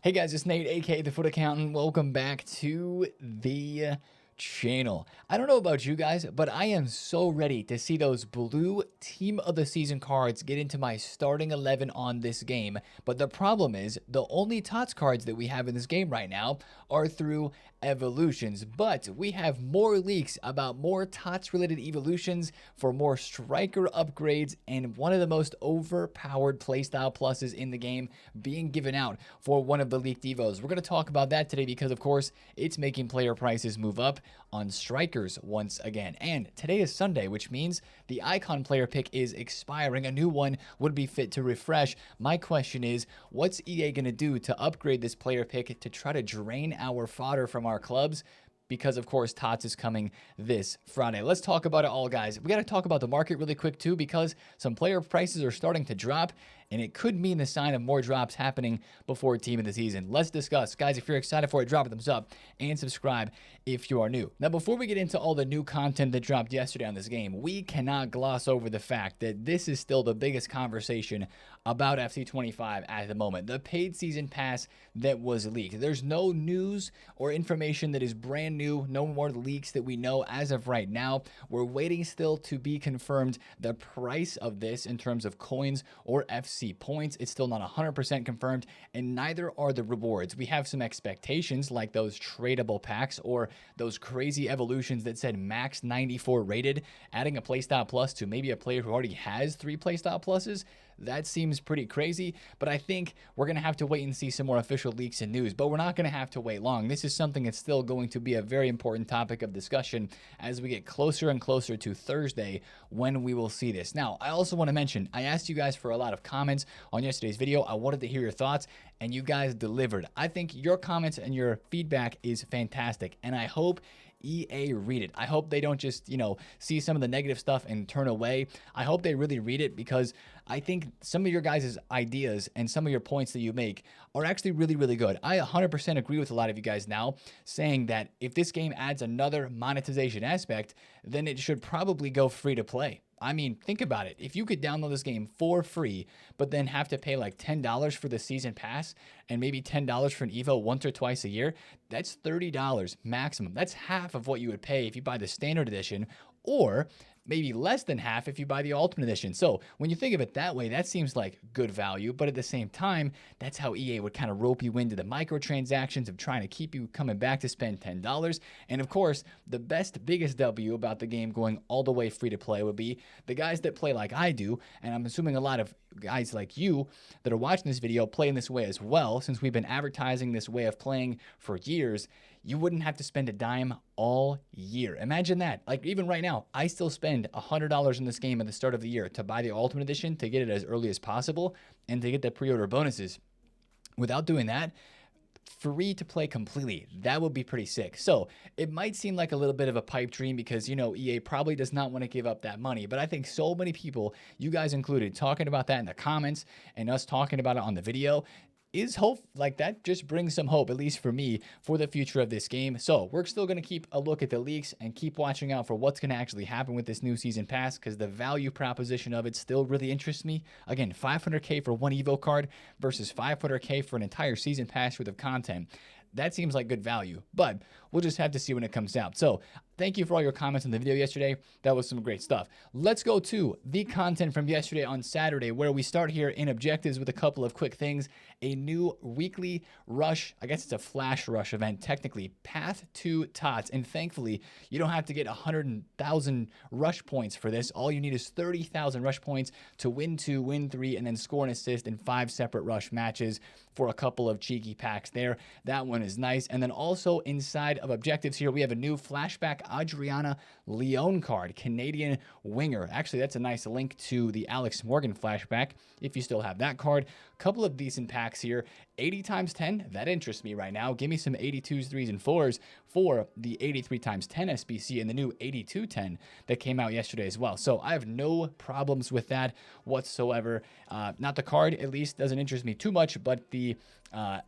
Hey guys, it's Nate, aka TheFutAccountant. Welcome back to the channel. I don't know about you guys, but I am so ready to see those blue team of the season cards get into my starting 11 on this game. But the problem is the only TOTS cards that we have in this game right now are through evolutions, but we have more leaks about more TOTS related evolutions for more striker upgrades and one of the most overpowered playstyle pluses in the game being given out for one of the leaked evos. We're going to talk about that today because of course it's making player prices move up on strikers once again. And today is Sunday, which means the icon player pick is expiring. A new one would be fit to refresh. My question is, what's EA going to do to upgrade this player pick to try to drain our fodder from our clubs? Because of course TOTS is coming this Friday. Let's talk about it all, guys. We got to talk about the market really quick too, because some player prices are starting to drop and it could mean the sign of more drops happening before team of the season. Let's discuss. Guys, if you're excited for it, drop a thumbs up and subscribe if you are new. Now, before we get into all the new content that dropped yesterday on this game, we cannot gloss over the fact that this is still the biggest conversation about FC25 at the moment. The paid season pass that was leaked. There's no news or information that is brand new, no more leaks that we know as of right now. We're waiting still to be confirmed the price of this in terms of coins or FC points. It's still not 100% confirmed, and neither are the rewards. We have some expectations like those tradable packs or those crazy evolutions that said max 94 rated, adding a playstyle plus to maybe a player who already has 3 playstyle pluses. That seems pretty crazy, but I think we're going to have to wait and see some more official leaks and news, but we're not going to have to wait long. This is something that's still going to be a very important topic of discussion as we get closer and closer to Thursday when we will see this. Now, I also want to mention, I asked you guys for a lot of comments on yesterday's video. I wanted to hear your thoughts, and you guys delivered. I think your comments and your feedback is fantastic, and I hope EA read it. I hope they don't just, see some of the negative stuff and turn away. I hope they really read it, because I think some of your guys' ideas and some of your points that you make are actually really, really good. I 100% agree with a lot of you guys now saying that if this game adds another monetization aspect, then it should probably go free to play. I mean, think about it. If you could download this game for free, but then have to pay like $10 for the season pass and maybe $10 for an Evo once or twice a year, that's $30 maximum. That's half of what you would pay if you buy the standard edition, or maybe less than half if you buy the Ultimate Edition. So when you think of it that way, that seems like good value, but at the same time, that's how EA would kind of rope you into the microtransactions of trying to keep you coming back to spend $10. And of course, the biggest W about the game going all the way free to play would be the guys that play like I do, and I'm assuming a lot of guys like you that are watching this video play in this way as well, since we've been advertising this way of playing for years. You wouldn't have to spend a dime all year. Imagine that. Like even right now, I still spend $100 in this game at the start of the year to buy the Ultimate Edition, to get it as early as possible, and to get the pre-order bonuses. Without doing that, free to play completely, that would be pretty sick. So it might seem like a little bit of a pipe dream because, EA probably does not want to give up that money. But I think so many people, you guys included, talking about that in the comments and us talking about it on the video, is hope. Like that just brings some hope, at least for me, for the future of this game. So we're still going to keep a look at the leaks and keep watching out for what's going to actually happen with this new season pass, because the value proposition of it still really interests me. Again, 500k for one Evo card versus 500k for an entire season pass worth of content. That seems like good value, but we'll just have to see when it comes out. So thank you for all your comments on the video yesterday. That was some great stuff. Let's go to the content from yesterday on Saturday, where we start here in objectives with a couple of quick things. A new weekly rush, I guess it's a flash rush event, technically, Path to TOTS. And thankfully, you don't have to get 100,000 rush points for this. All you need is 30,000 rush points to win 2, win 3, and then score an assist in 5 separate rush matches for a couple of cheeky packs there. That one is nice. And then also inside of objectives here, we have a new flashback Adriana Leone card, Canadian winger. Actually, that's a nice link to the Alex Morgan flashback if you still have that card. Couple of decent packs here. 80 times 10, that interests me right now. Give me some 82s, 3s, and 4s for the 83 times 10 SBC and the new 8210 that came out yesterday as well. So I have no problems with that whatsoever. Not the card, at least, doesn't interest me too much, but the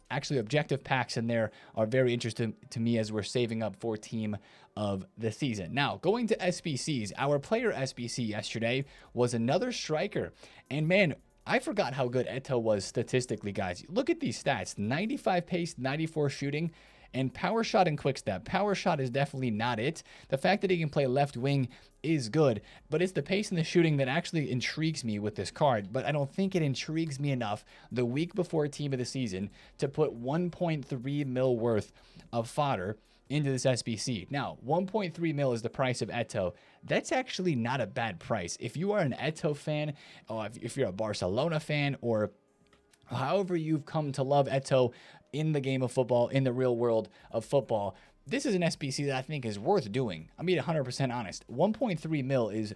actually objective packs in there are very interesting to me as we're saving up for team of the season. Now, going to SBCs, our player SBC yesterday was another striker. And man, I forgot how good Eto was statistically, guys. Look at these stats: 95 pace, 94 shooting, and power shot and quick step. Power shot is definitely not it. The fact that he can play left wing is good, but it's the pace and the shooting that actually intrigues me with this card. But I don't think it intrigues me enough the week before team of the season to put 1.3 mil worth of fodder into this SBC. Now, 1.3 mil is the price of Eto. That's actually not a bad price. If you are an Eto fan, or if you're a Barcelona fan, or however you've come to love Eto in the game of football, in the real world of football, this is an SBC that I think is worth doing. I'm being 100% honest. 1.3 mil is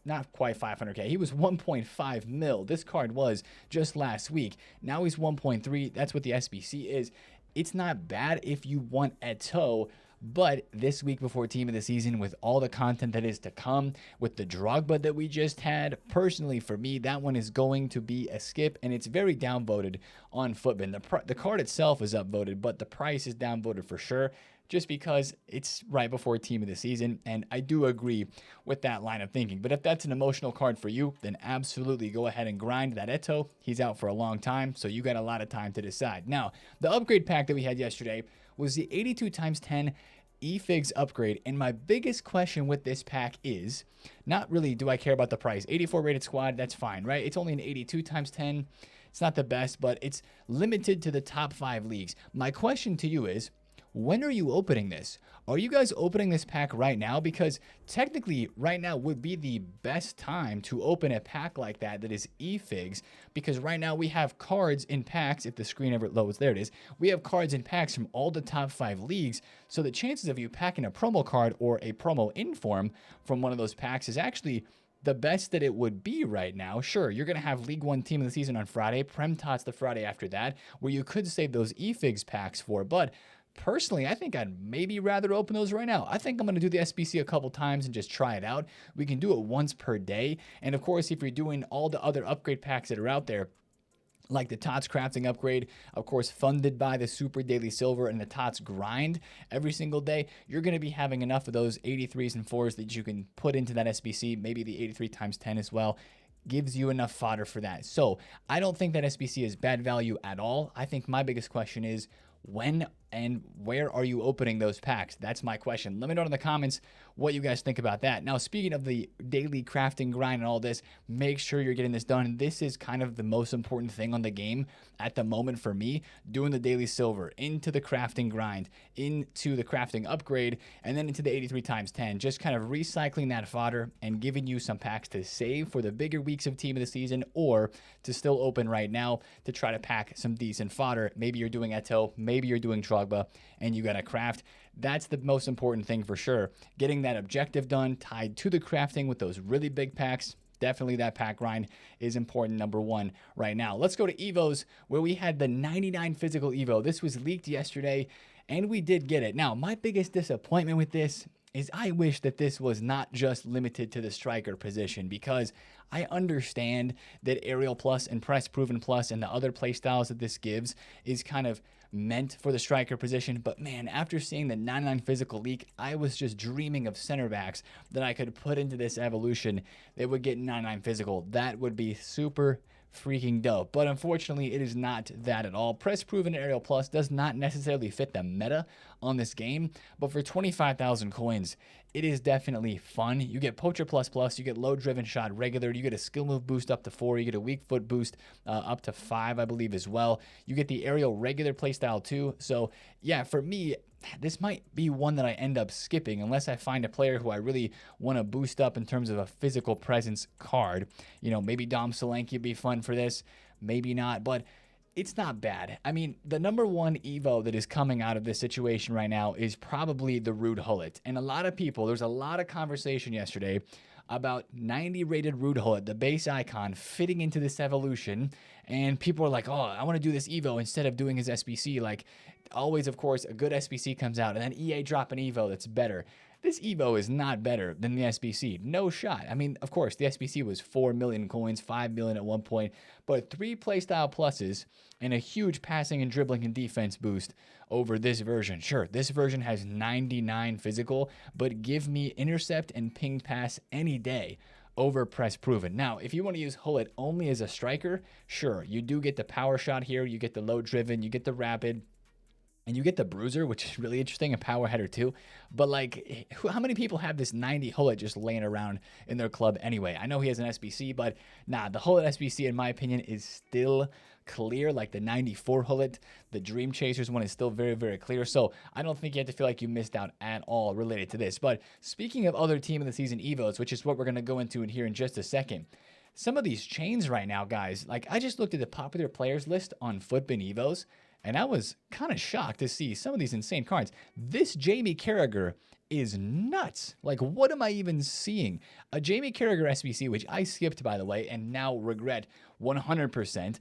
not quite 500K. He was 1.5 mil. This card was just last week. Now he's 1.3. That's what the SBC is. It's not bad if you want Eto, but this week before team of the season, with all the content that is to come, with the Drogba that we just had, personally for me, that one is going to be a skip, and it's very downvoted on Footbin. The card itself is upvoted, but the price is downvoted for sure, just because it's right before team of the season, and I do agree with that line of thinking. But if that's an emotional card for you, then absolutely go ahead and grind that Eto. He's out for a long time, so you got a lot of time to decide. Now, the upgrade pack that we had yesterday was the 82 times 10 eFigs upgrade, and my biggest question with this pack is not really do I care about the price. 84 rated squad, that's fine, right? It's only an 82 times 10. It's not the best, but it's limited to the top 5 leagues. My question to you is, when are you opening this? Are you guys opening this pack right now? Because technically right now would be the best time to open a pack like that is eFigs, because right now we have cards in packs. If the screen ever loads, there it is. We have cards in packs from all the top 5 leagues. So the chances of you packing a promo card or a promo inform from one of those packs is actually the best that it would be right now. Sure, you're going to have League 1 team of the season on Friday, Prem Tots the Friday after that, where you could save those eFigs packs for, but personally, I think I'd maybe rather open those right now. I think I'm going to do the SBC a couple times and just try it out. We can do it once per day. And of course, if you're doing all the other upgrade packs that are out there, like the Tots crafting upgrade, of course, funded by the Super Daily Silver and the Tots grind every single day, you're going to be having enough of those 83s and 4s that you can put into that SBC, maybe the 83 times 10 as well. Gives you enough fodder for that. So I don't think that SBC is bad value at all. I think my biggest question is, when and where are you opening those packs? That's my question. Let me know in the comments what you guys think about that. Now, speaking of the daily crafting grind and all this, make sure you're getting this done. This is kind of the most important thing on the game at the moment for me, doing the daily silver, into the crafting grind, into the crafting upgrade, and then into the 83 times 10, just kind of recycling that fodder and giving you some packs to save for the bigger weeks of team of the season, or to still open right now to try to pack some decent fodder. Maybe you're doing Eto, maybe you're doing Drogba, and you got to craft. That's the most important thing for sure. Getting that objective done, tied to the crafting with those really big packs. Definitely that pack grind is important, number one right now. Let's go to Evos, where we had the 99 physical Evo. This was leaked yesterday, and we did get it. Now, my biggest disappointment with this is I wish that this was not just limited to the striker position, because I understand that Aerial Plus and Press Proven Plus and the other playstyles that this gives is kind of meant for the striker position. But man, after seeing the 99 physical leak, I was just dreaming of center backs that I could put into this evolution that would get 99 physical. That would be super freaking dope. But unfortunately, it is not that at all. Press Proven Aerial Plus does not necessarily fit the meta on this game, but for 25,000 coins, it is definitely fun. You get Poacher Plus Plus, you get Low Driven Shot Regular, you get a skill move boost up to 4, you get a weak foot boost up to 5, I believe, as well. You get the Aerial Regular playstyle too. So yeah, for me, this might be one that I end up skipping unless I find a player who I really want to boost up in terms of a physical presence card. You know, maybe Dom Solanke would be fun for this, maybe not, but it's not bad. I mean, the number one Evo that is coming out of this situation right now is probably the Rude Hullet. And a lot of people, there's a lot of conversation yesterday about 90 rated Rude Hullet, the base icon, fitting into this evolution. And people are like, oh, I want to do this Evo instead of doing his SBC. Like, always, of course, a good SBC comes out, and then EA drop an Evo that's better. This Evo is not better than the SBC. No shot. I mean, of course, the SBC was 4 million coins, 5 million at one point, but 3 playstyle pluses and a huge passing and dribbling and defense boost over this version. Sure, this version has 99 physical, but give me intercept and ping pass any day over press proven. Now, if you want to use Hullet only as a striker, sure, you do get the power shot here, you get the low driven, you get the rapid, and you get the bruiser, which is really interesting, a power header too. But like, how many people have this 90 Hullet just laying around in their club anyway? I know he has an SBC, but nah, the Hullet SBC, in my opinion, is still clear. Like the 94 Hullet, the Dream Chasers one is still very, very clear. So I don't think you have to feel like you missed out at all related to this. But speaking of other team of the season Evos, which is what we're going to go into in here in just a second, some of these chains right now, guys, like I just looked at the popular players list on Futbin Evos, and I was kind of shocked to see some of these insane cards. This Jamie Carragher is nuts. Like, what am I even seeing? A Jamie Carragher SBC, which I skipped, by the way, and now regret 100%.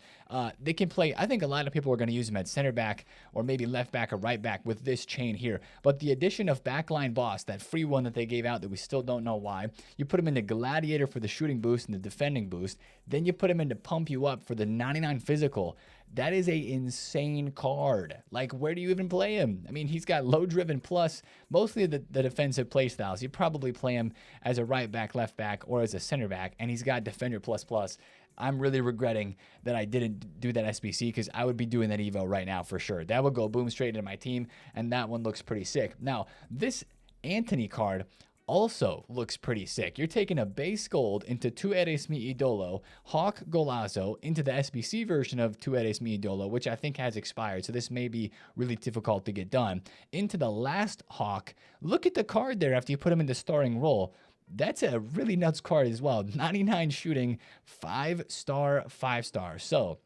They can play, I think a lot of people are going to use him at center back or maybe left back or right back with this chain here. But the addition of Backline Boss, that free one that they gave out that we still don't know why, you put him into Gladiator for the shooting boost and the defending boost. Then you put him into Pump You Up for the 99 physical. That is a insane card. Like, where do you even play him? I mean, he's got low driven plus mostly the defensive play styles. You probably play him as a right back, left back, or as a center back, and he's got defender plus plus. I'm really regretting that I didn't do that SBC because I would be doing that Evo right now for sure. That would go boom straight into my team, and that one looks pretty sick. Now, this Anthony card also looks pretty sick. You're taking a base gold into Tu Eres Mi Idolo, Hawk Golazo into the SBC version of Tu Eres Mi Idolo, which I think has expired, so this may be really difficult to get done. Into the last Hawk. Look at the card there after you put him in the starting role. That's a really nuts card as well. 99 shooting, 5-star, 5-star. So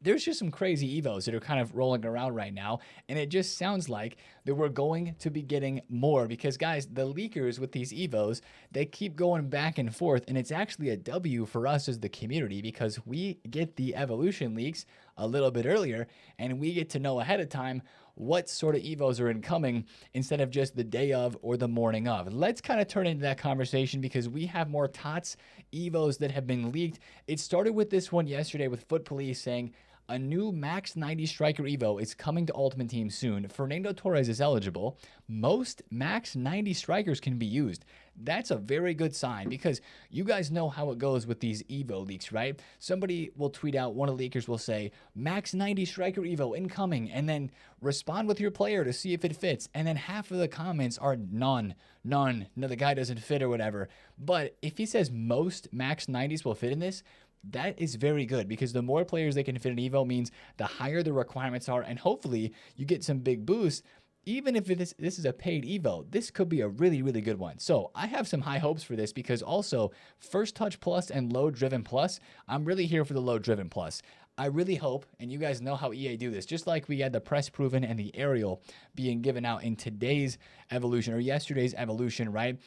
there's just some crazy Evos that are kind of rolling around right now, and it just sounds like that we're going to be getting more because, guys, the leakers with these Evos, they keep going back and forth, and it's actually a W for us as the community because we get the evolution leaks a little bit earlier, and we get to know ahead of time what sort of Evos are incoming instead of just the day of or the morning of. Let's kind of turn into that conversation because we have more TOTS Evos that have been leaked. It started with this one yesterday with Foot Police saying, a new Max 90 Striker Evo is coming to Ultimate Team soon. Fernando Torres is eligible. Most Max 90 Strikers can be used. That's a very good sign because you guys know how it goes with these Evo leaks, right? Somebody will tweet out, one of the leakers will say, Max 90 Striker Evo incoming, and then respond with your player to see if it fits. And then half of the comments are none, no, the guy doesn't fit or whatever. But if he says most Max 90s will fit in this, that is very good because the more players they can fit in Evo means the higher the requirements are, and hopefully you get some big boosts. Even if this is a paid Evo, this could be a really, really good one. So I have some high hopes for this because also First Touch Plus and Low Driven Plus, I'm really here for the Low Driven Plus. I really hope, and you guys know how EA do this, just like we had the Press Proven and the Aerial being given out in today's evolution, or yesterday's evolution, right?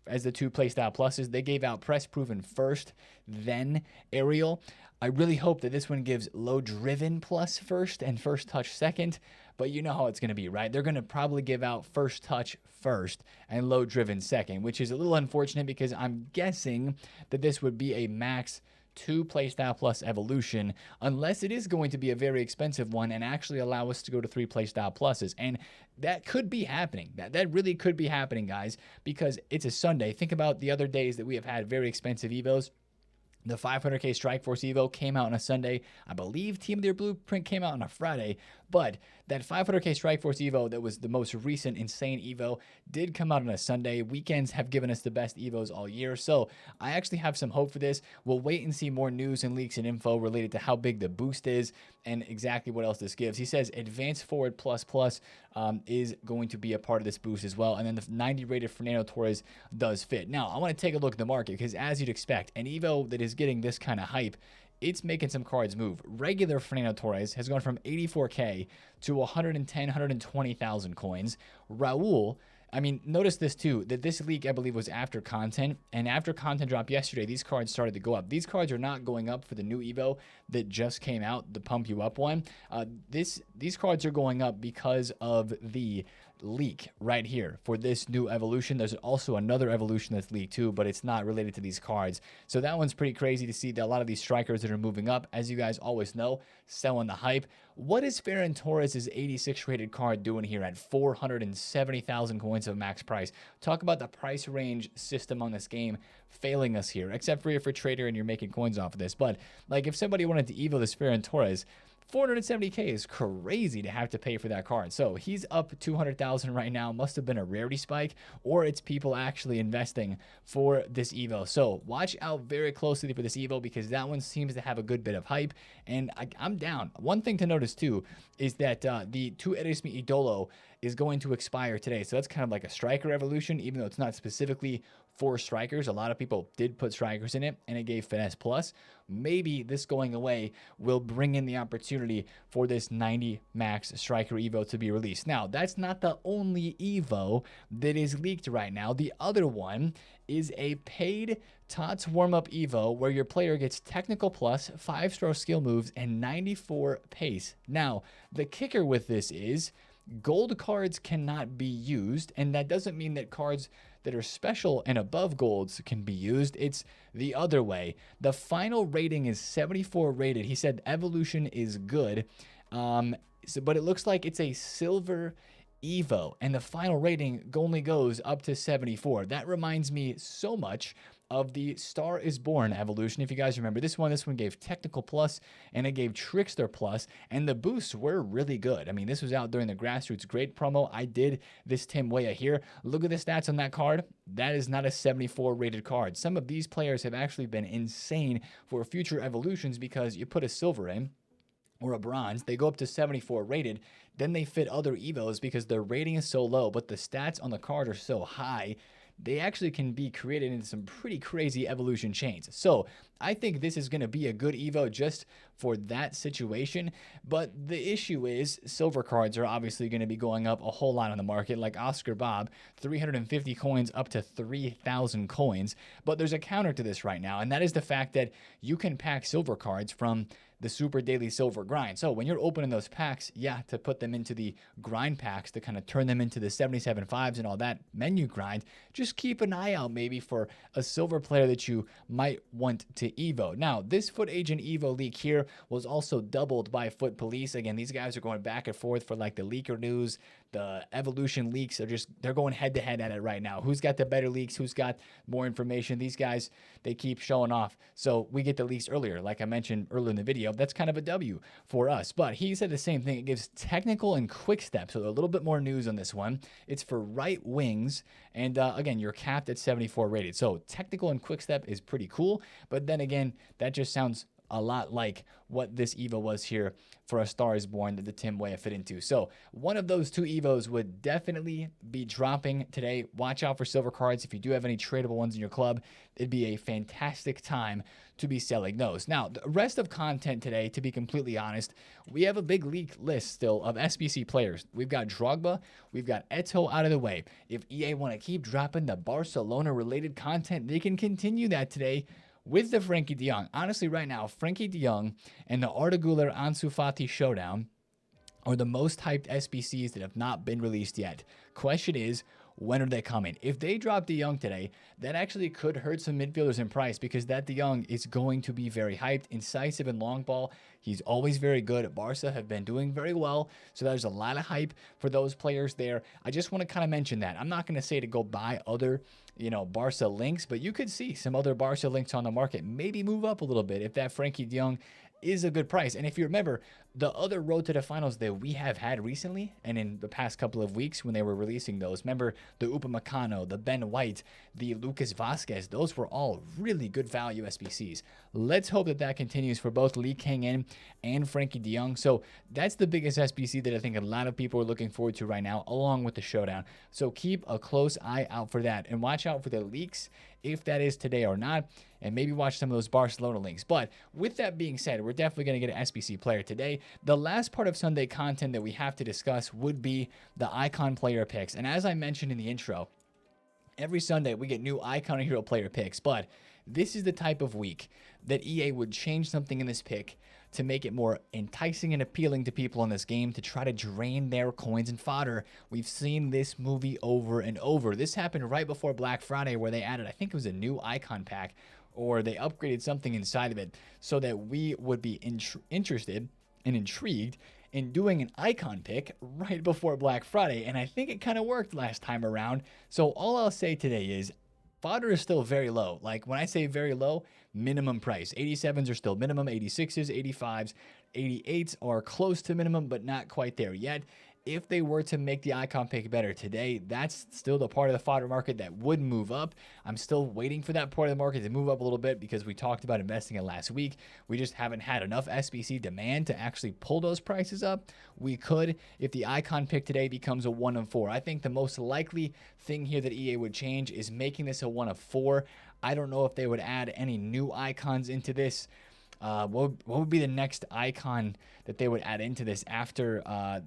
As the two playstyle pluses, they gave out Press Proven first, then Aerial. I really hope that this one gives Low Driven Plus first and First Touch second, but you know how it's going to be, right? They're going to probably give out First Touch first and Low Driven second, which is a little unfortunate because I'm guessing that this would be a max 2 playstyle plus evolution, unless it is going to be a very expensive one and actually allow us to go to 3 playstyle pluses. And that could be happening. That really could be happening, guys, because it's a Sunday. Think about the other days that we have had very expensive Evos. The 500k Strike Force Evo came out on a Sunday. I believe Team of the Year Blueprint came out on a Friday. But that 500k Strike Force Evo that was the most recent insane Evo did come out on a Sunday. Weekends have given us the best Evos all year. So I actually have some hope for this. We'll wait and see more news and leaks and info related to how big the boost is and exactly what else this gives. He says Advanced Forward Plus Plus is going to be a part of this boost as well. And then the 90 rated Fernando Torres does fit. Now, I want to take a look at the market because as you'd expect, an Evo that is getting this kind of hype, it's making some cards move. Regular Fernando Torres has gone from 84k to 110, 120,000 coins. Raul, I mean, notice this too, that this leak, I believe, was after content. And after content dropped yesterday, these cards started to go up. These cards are not going up for the new Evo that just came out, the Pump You Up one. These cards are going up because of the leak right here for this new evolution. There's also another evolution that's leaked too, but it's not related to these cards. So that one's pretty crazy to see that a lot of these strikers that are moving up, as you guys always know, selling the hype. What is Ferran Torres' 86 rated card doing here at 470,000 coins of max price? Talk about the price range system on this game failing us here, except for if you're a trader and you're making coins off of this. But like if somebody wanted to evo this Ferran Torres, 470k is crazy to have to pay for that card. So he's up 200,000 right now. Must have been a rarity spike, or it's people actually investing for this Evo. So watch out very closely for this Evo, because that one seems to have a good bit of hype, and I'm down. One thing to notice too is that the Tu Eres Mi Idolo is going to expire today. So that's kind of like a striker evolution, even though it's not specifically for strikers. A lot of people did put strikers in it, and it gave finesse plus. Maybe this going away will bring in the opportunity for this 90 max striker Evo to be released. Now, that's not the only Evo that is leaked right now. The other one is a paid TOTS warm-up Evo where your player gets technical plus, 5-star skill moves, and 94 pace. Now, the kicker with this is gold cards cannot be used, and that doesn't mean that cards that are special and above golds can be used. It's the other way. The final rating is 74 rated. He said evolution is good, but it looks like it's a silver Evo, and the final rating only goes up to 74. That reminds me so much of the Star is Born evolution. If you guys remember this one gave technical plus and it gave trickster plus, and the boosts were really good. I mean, this was out during the grassroots great promo. I did this Tim Weah here. Look at the stats on that card. That is not a 74 rated card. Some of these players have actually been insane for future evolutions, because you put a silver in or a bronze, they go up to 74 rated, then they fit other Evos because their rating is so low, but the stats on the card are so high, they actually can be created into some pretty crazy evolution chains. So I think this is going to be a good Evo just for that situation. But the issue is silver cards are obviously going to be going up a whole lot on the market, like Oscar Bob, 350 coins up to 3,000 coins. But there's a counter to this right now, and that is the fact that you can pack silver cards from the Super Daily Silver Grind. So when you're opening those packs, yeah, to put them into the grind packs to kind of turn them into the 77 5s and all that menu grind, just keep an eye out maybe for a silver player that you might want to Evo. Now, this Foot Agent Evo leak here was also doubled by Foot Police. Again, these guys are going back and forth for like the leaker news. The evolution leaks are they're going head to head at it right now. Who's got the better leaks? Who's got more information? These guys, they keep showing off. So we get the leaks earlier. Like I mentioned earlier in the video, that's kind of a W for us. But he said the same thing. It gives technical and quick step. So a little bit more news on this one. It's for right wings. And again, you're capped at 74 rated. So technical and quick step is pretty cool. But then again, that just sounds a lot like what this Evo was here for A Star is Born that the Tim Weah fit into. So one of those two Evos would definitely be dropping today. Watch out for silver cards. If you do have any tradable ones in your club, it'd be a fantastic time to be selling those. Now, the rest of content today, to be completely honest, we have a big leak list still of SBC players. We've got Drogba, we've got Eto'o out of the way. If EA want to keep dropping the Barcelona-related content, they can continue that today with the Frankie de Jong. Honestly, right now, Frankie de Jong and the Arda Güler Ansu Fati showdown are the most hyped SBCs that have not been released yet. Question is, when are they coming? If they drop de Jong today, that actually could hurt some midfielders in price, because that de Jong is going to be very hyped, incisive in long ball. He's always very good. Barca have been doing very well, so there's a lot of hype for those players there. I just want to kind of mention that. I'm not going to say to go buy other, Barca links, but you could see some other Barca links on the market. Maybe move up a little bit if that Frankie de Jong is a good price. And if you remember, the other road to the finals that we have had recently and in the past couple of weeks when they were releasing those, remember the Upamecano, the Ben White, the Lucas Vasquez, those were all really good value SBCs. Let's hope that that continues for both Lee Kang-in and Frankie de Jong. So that's the biggest SBC that I think a lot of people are looking forward to right now, along with the showdown. So keep a close eye out for that, and watch out for the leaks, if that is today or not, and maybe watch some of those Barcelona links. But with that being said, we're definitely going to get an SBC player today. The last part of Sunday content that we have to discuss would be the icon player picks. And as I mentioned in the intro, every Sunday we get new icon and hero player picks, but this is the type of week that EA would change something in this pick to make it more enticing and appealing to people in this game to try to drain their coins and fodder. We've seen this movie over and over. This happened right before Black Friday where they added, I think it was a new icon pack, or they upgraded something inside of it so that we would be interested and intrigued in doing an icon pick right before Black Friday. And I think it kind of worked last time around. So all I'll say today is fodder is still very low. Like when I say very low, minimum price. 87s are still minimum, 86s, 85s, 88s are close to minimum, but not quite there yet. If they were to make the icon pick better today, that's still the part of the fodder market that would move up. I'm still waiting for that part of the market to move up a little bit because we talked about investing it last week. We just haven't had enough SBC demand to actually pull those prices up. We could if the icon pick today becomes a 1 of 4. I think the most likely thing here that EA would change is making this a 1 of 4. I don't know if they would add any new icons into this. What would be the next icon that they would add into this after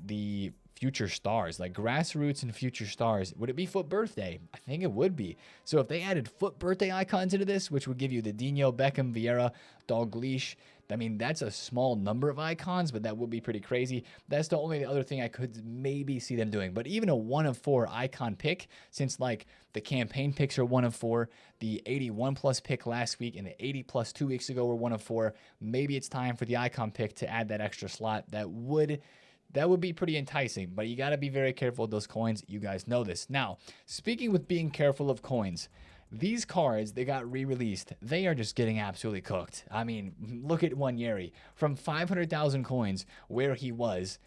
the future stars, like grassroots and future stars? Would it be foot birthday? I think it would be. So if they added foot birthday icons into this, which would give you the Dino, Beckham, Vieira, Dalglish, I mean, that's a small number of icons, but that would be pretty crazy. That's the only other thing I could maybe see them doing. But even a 1 of 4 icon pick, since like the campaign picks are 1 of 4, the 81 plus pick last week and the 80 plus 2 weeks ago were 1 of 4, maybe it's time for the icon pick to add that extra slot. That would be pretty enticing, but you got to be very careful with those coins. You guys know this. Now, speaking with being careful of coins, these cards, they got re-released. They are just getting absolutely cooked. I mean, look at Wanyeri. From 500,000 coins, where he was,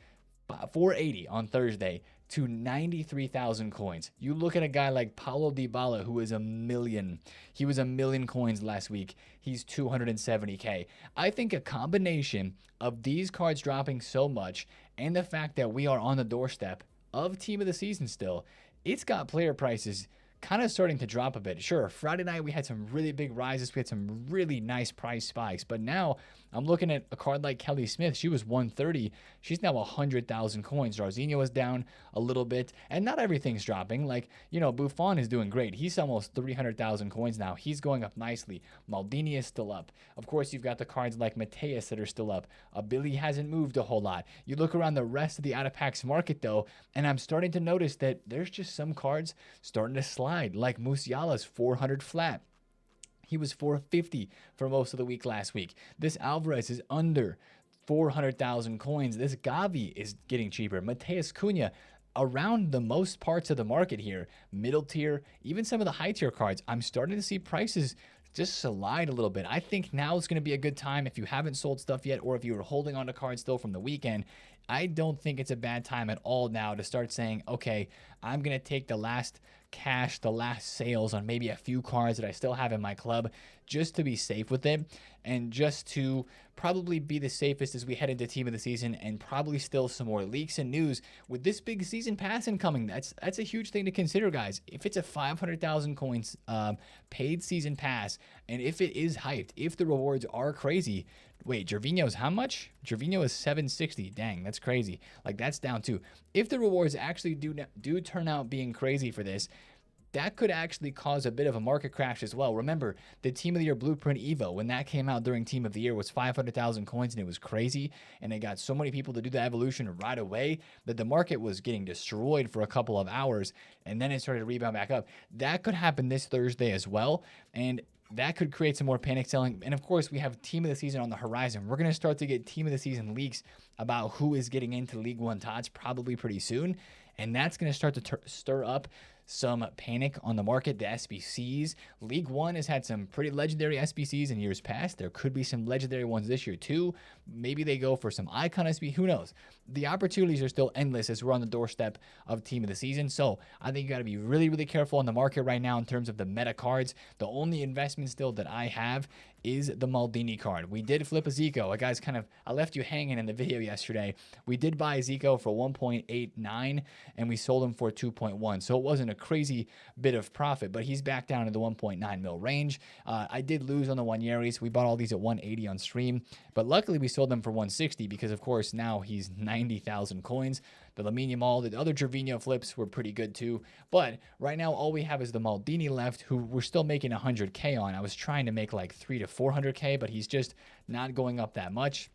480 on Thursday, to 93,000 coins. You look at a guy like Paulo Dybala, who is a million. He was a million coins last week. He's 270K. I think a combination of these cards dropping so much and the fact that we are on the doorstep of Team of the Season still, it's got player prices kind of starting to drop a bit. Sure, Friday night we had some really big rises. We had some really nice price spikes. But now I'm looking at a card like Kelly Smith. She was 130. She's now 100,000 coins. Jarzinho is down a little bit. And not everything's dropping. Like, Buffon is doing great. He's almost 300,000 coins now. He's going up nicely. Maldini is still up. Of course, you've got the cards like Mateus that are still up. Billy hasn't moved a whole lot. You look around the rest of the out-of-packs market, though, and I'm starting to notice that there's just some cards starting to slide. Like Musiala's 400 flat. He was 450 for most of the week last week. This Alvarez is under 400,000 coins. This Gavi is getting cheaper. Mateus Cunha around the most parts of the market here, middle tier, even some of the high tier cards, I'm starting to see prices just slide a little bit. I think now is going to be a good time if you haven't sold stuff yet, or if you were holding on to cards still from the weekend. I don't think it's a bad time at all now to start saying, okay, I'm going to take the last cash, the last sales on maybe a few cards that I still have in my club, just to be safe with it, and just to probably be the safest as we head into Team of the Season, and probably still some more leaks and news with this big season pass incoming. That's a huge thing to consider, guys. If it's a 500,000 coins paid season pass, and if it is hyped, if the rewards are crazy. Wait, Gervinho's how much? Gervinho is 760. Dang, that's crazy. Like, that's down too. If the rewards actually do turn out being crazy for this, that could actually cause a bit of a market crash as well. Remember, the Team of the Year Blueprint Evo, when that came out during Team of the Year, was 500,000 coins, and it was crazy. And it got so many people to do the evolution right away that the market was getting destroyed for a couple of hours, and then it started to rebound back up. That could happen this Thursday as well, and that could create some more panic selling. And of course, we have Team of the Season on the horizon. We're going to start to get Team of the Season leaks about who is getting into League One TOTS probably pretty soon. And that's going to start to stir up some panic on the market. The SBCs. League One has had some pretty legendary SBCs in years past. There could be some legendary ones this year too. Maybe they go for some icon SB. Who knows? The opportunities are still endless as we're on the doorstep of Team of the Season. So I think you got to be really, really careful on the market right now in terms of the meta cards. The only investment still that I have is the Maldini card. We did flip a Zico. I left you hanging in the video yesterday. We did buy a Zico for 1.89 and we sold him for 2.1. So it wasn't a crazy bit of profit, but he's back down in the 1.9 mil range. I did lose on the Wanyeris. We bought all these at 180 on stream, but luckily we sold them for 160 because of course now he's 90,000 coins. The Lamine Yamal, the other Gervinho flips were pretty good too. But right now, all we have is the Maldini left, who we're still making 100K on. I was trying to make like 300 to 400K, but he's just not going up that much.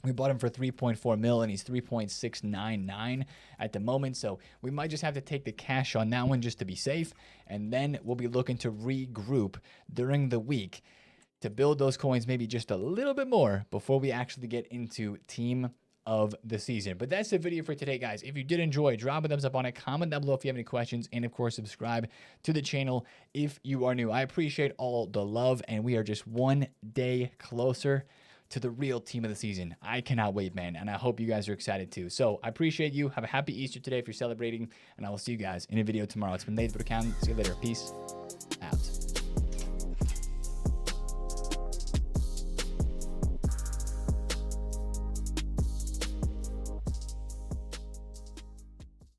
We bought him for 3.4 mil and he's 3.699 at the moment. So we might just have to take the cash on that one just to be safe. And then we'll be looking to regroup during the week to build those coins maybe just a little bit more before we actually get into team of the season. But that's the video for today, guys. If you did enjoy, drop a thumbs up on it, comment down below if you have any questions, and of course subscribe to the channel if you are new. I appreciate all the love, and we are just one day closer to the real team of the season. I cannot wait, man, and I hope you guys are excited too. So I appreciate you. Have a happy Easter today if you're celebrating, and I will see you guys in a video tomorrow. It's been TheFutAccountant. See you later. Peace.